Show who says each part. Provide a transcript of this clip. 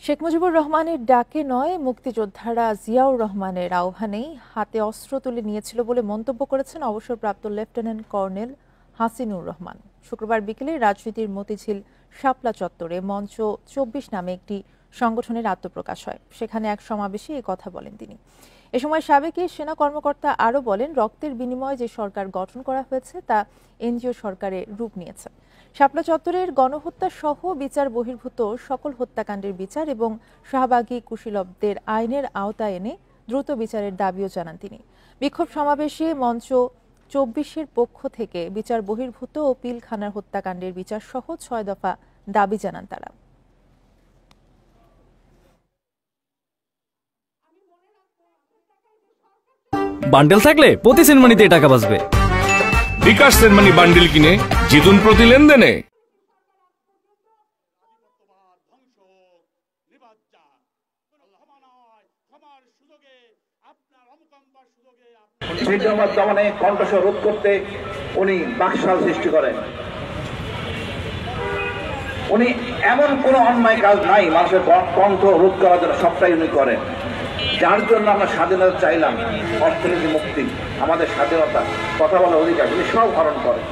Speaker 1: শেখ মুজিবুর রহমানের ডাকে নয়, মুক্তিযোদ্ধারা জিয়াউর রহমানের আহ্বানেই হাতে অস্ত্র তুলে নিয়েছিল বলে মন্তব্য করেছেন অবসরপ্রাপ্ত লেফটেন্যান্ট কর্নেল হাসিনুর রহমান। শুক্রবার বিকেলে রাজনীতির মতিঝিল শাপলা চত্বরে মঞ্চ ২৪ নামে একটি সংগঠনের আত্মপ্রকাশ হয়। সেখানে এক সমাবেশে এই কথা বলেন তিনি। এ সময় সাবেক সেনা কর্মকর্তা আরও বলেন, রক্তের বিনিময়ে যে সরকার গঠন করা হয়েছে তা এনজিও সরকারের রূপ নিয়েছে। শাপলা চত্বরের গণহত্যা সহ বিচার বহির্ভূত সকল হত্যাকাণ্ডের বিচার এবং শাহবাগী কুশীলবদের আইনের আওতায় এনে দ্রুত বিচারের দাবিও জানান তিনি। বিক্ষোভ সমাবেশে মঞ্চ ২৪-এর পক্ষ থেকে বিচার বহির্ভূত ও পিলখানার হত্যাকাণ্ডের বিচার সহ ৬ দফা দাবি জানান তারা।
Speaker 2: বান্ডেল থাকলে প্রতি সেনমানিতে টাকা বাঁচবে।
Speaker 3: বিকাশ সেনমানি বান্ডেল কিনে জিতুন প্রতি লেনদেনে।
Speaker 4: দমনে কণ্ঠস্বর রোধ করতে উনি বাকশাল সৃষ্টি করেন। উনি এমন কোন অন্যায় কাজ নাই মানুষের কণ্ঠ রোধ করার জন্য, সবটাই উনি করেন। যার জন্য আমরা স্বাধীনতা চাইলাম, অর্থনীতি মুক্তি, আমাদের স্বাধীনতা, কথা বলার অধিকার, উনি সব হরণ করেন।